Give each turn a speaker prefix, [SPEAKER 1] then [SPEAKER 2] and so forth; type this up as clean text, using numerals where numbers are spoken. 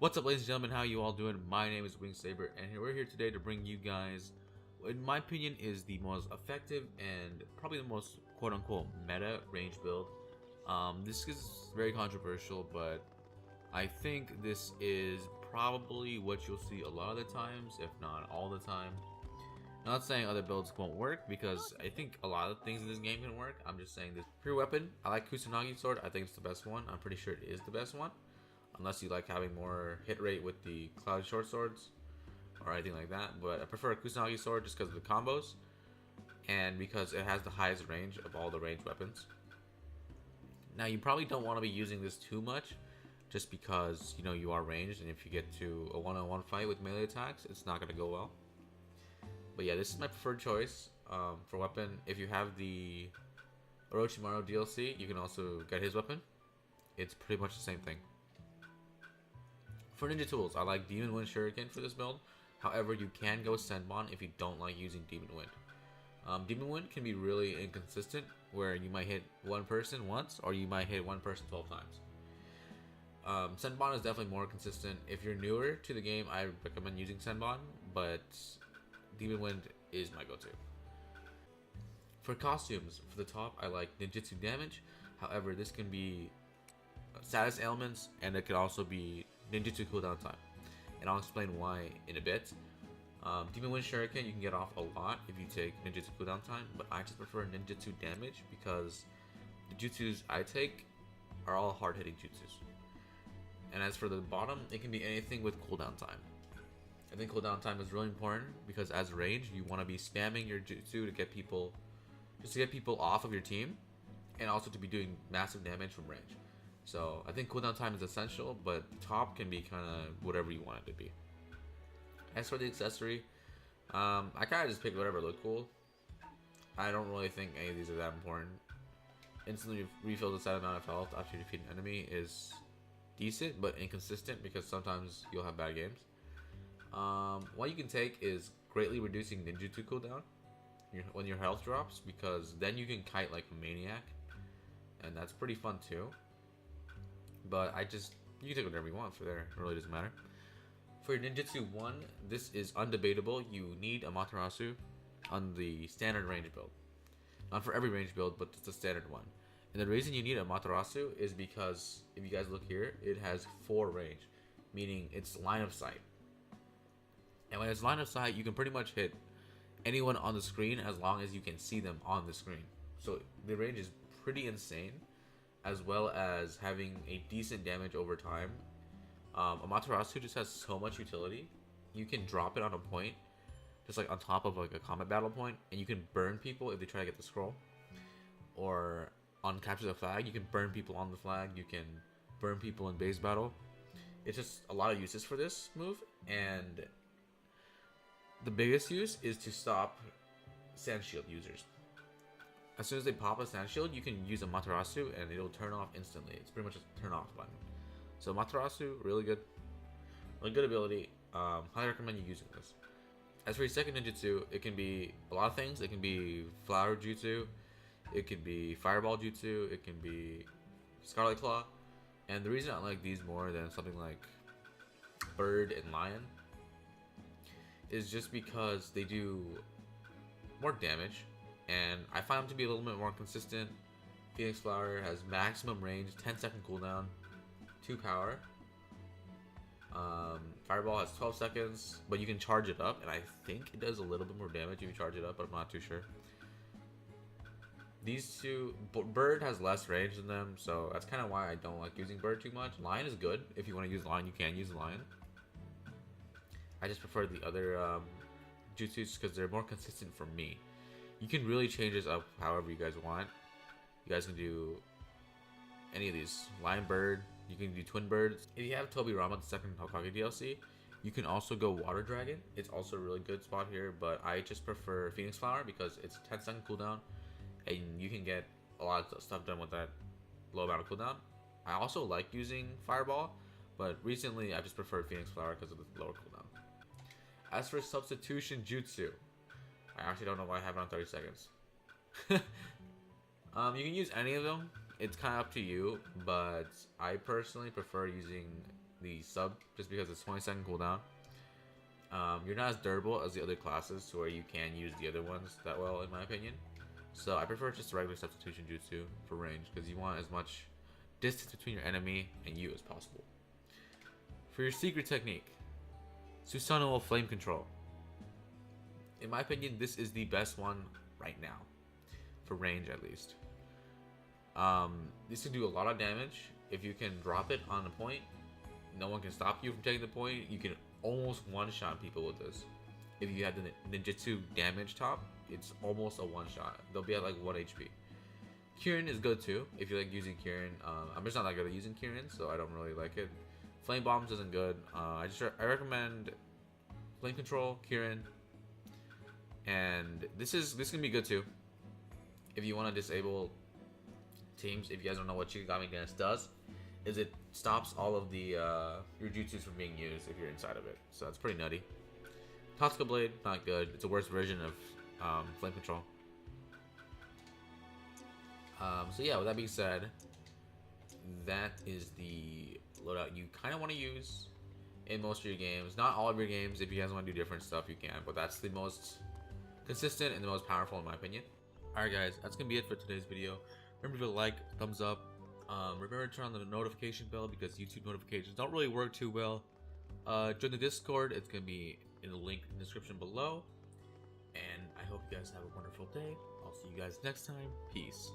[SPEAKER 1] What's up, ladies and gentlemen? How you all doing? My name is Wingsaber, and we're here today to bring you guys, what in my opinion, is the most effective and probably the most quote-unquote meta range build. This is very controversial, but I think this is probably what you'll see a lot of the times, if not all the time. Not saying other builds won't work, because I think a lot of things in this game can work. I'm just saying this. For your weapon, I like Kusanagi Sword. I think it's the best one. I'm pretty sure it is the best one. Unless you like having more hit rate with the cloud short swords or anything like that. But I prefer a Kusanagi Sword just because of the combos and because it has the highest range of all the ranged weapons. Now, you probably don't want to be using this too much just because, you know, you are ranged, and if you get to a one-on-one fight with melee attacks, it's not going to go well. But yeah, this is my preferred choice for weapon. If you have the Orochimaru DLC, you can also get his weapon. It's pretty much the same thing. For ninja tools, I like Demon Wind Shuriken for this build. However, you can go Senbon if you don't like using Demon Wind. Demon Wind can be really inconsistent, where you might hit one person once, or you might hit one person 12 times. Senbon is definitely more consistent. If you're newer to the game, I recommend using Senbon, but Demon Wind is my go-to. For costumes, for the top, I like Ninjutsu damage. However, this can be status ailments, and it could also be Ninjutsu cooldown time, and I'll explain why in a bit. Demon Wind Shuriken you can get off a lot if you take Ninjutsu cooldown time, but I just prefer Ninjutsu damage because the jutsus I take are all hard-hitting jutsus. And as for the bottom, it can be anything with cooldown time. I think cooldown time is really important because as range, you want to be spamming your jutsu to get people, just to get people off of your team, and also to be doing massive damage from range. So I think cooldown time is essential, but top can be kind of whatever you want it to be. As for the accessory, I kind of just pick whatever look cool. I don't really think any of these are that important. Instantly refill the set amount of health after you defeat an enemy is decent, but inconsistent because sometimes you'll have bad games. What you can take is greatly reducing ninjutsu cooldown when your health drops, because then you can kite like a maniac, and that's pretty fun too. But you can take whatever you want for there, it really doesn't matter. For your Ninjutsu 1, this is undebatable. You need Amaterasu on the standard range build. Not for every range build, but it's the standard one. And the reason you need Amaterasu is because, if you guys look here, it has 4 range, meaning it's line of sight. And when it's line of sight, you can pretty much hit anyone on the screen as long as you can see them on the screen. So the range is pretty insane, as well as having a decent damage over time. Amaterasu just has so much utility. You can drop it on a point, just like on top of like a combat battle point, and you can burn people if they try to get the scroll. Or on capture the flag, you can burn people on the flag. You can burn people in base battle. It's just a lot of uses for this move, and the biggest use is to stop sand shield users. As soon as they pop a sand shield, you can use a Amaterasu and it'll turn off instantly. It's pretty much a turn off button. So Amaterasu, really good ability. Highly recommend you using this. As for your second ninjutsu, it can be a lot of things. It can be flower jutsu, it can be fireball jutsu, it can be scarlet claw. And the reason I like these more than something like bird and lion is just because they do more damage, and I find them to be a little bit more consistent. Phoenix Flower has maximum range, 10-second cooldown, 2 power. Fireball has 12 seconds, but you can charge it up, and I think it does a little bit more damage if you charge it up, but I'm not too sure. These two, Bird has less range than them, so that's kind of why I don't like using Bird too much. Lion is good. If you want to use Lion, you can use Lion. I just prefer the other jutsus because they're more consistent for me. You can really change this up however you guys want. You guys can do any of these. Lion Bird, you can do Twin Birds. If you have Tobirama, the second Hokage DLC, you can also go Water Dragon. It's also a really good spot here, but I just prefer Phoenix Flower because it's 10-second cooldown, and you can get a lot of stuff done with that low amount of cooldown. I also like using Fireball, but recently I just preferred Phoenix Flower because of the lower cooldown. As for substitution jutsu, I actually don't know why I have it on 30 seconds. You can use any of them. It's kind of up to you, but I personally prefer using the sub, just because it's 20-second cooldown. You're not as durable as the other classes, to where you can use the other ones that well, in my opinion. So I prefer just regular substitution jutsu for range, because you want as much distance between your enemy and you as possible. For your secret technique, Susanoo Flame Control. In my opinion, this is the best one right now, for range at least. This can do a lot of damage. If you can drop it on a point, no one can stop you from taking the point. You can almost one-shot people with this. If you have the ninjutsu damage top, it's almost a one-shot. They'll be at like 1 HP. Kirin is good too, if you like using Kirin. I'm just not that good at using Kirin, so I don't really like it. Flame Bombs isn't good. I recommend Flame Control, Kirin, and this can be good too. If you want to disable teams, if you guys don't know what Shikigami Dance does, is it stops all of the your jutsus from being used if you're inside of it. So that's pretty nutty. Tatsuka Blade, not good. It's a worse version of Flame Control. So yeah, with that being said, that is the loadout you kind of want to use in most of your games. Not all of your games. If you guys want to do different stuff, you can. But that's the most consistent and the most powerful, in my opinion. Alright guys, that's going to be it for today's video. Remember to like, thumbs up. Remember to turn on the notification bell, because YouTube notifications don't really work too well. Join the Discord. It's going to be in the link in the description below. And I hope you guys have a wonderful day. I'll see you guys next time. Peace.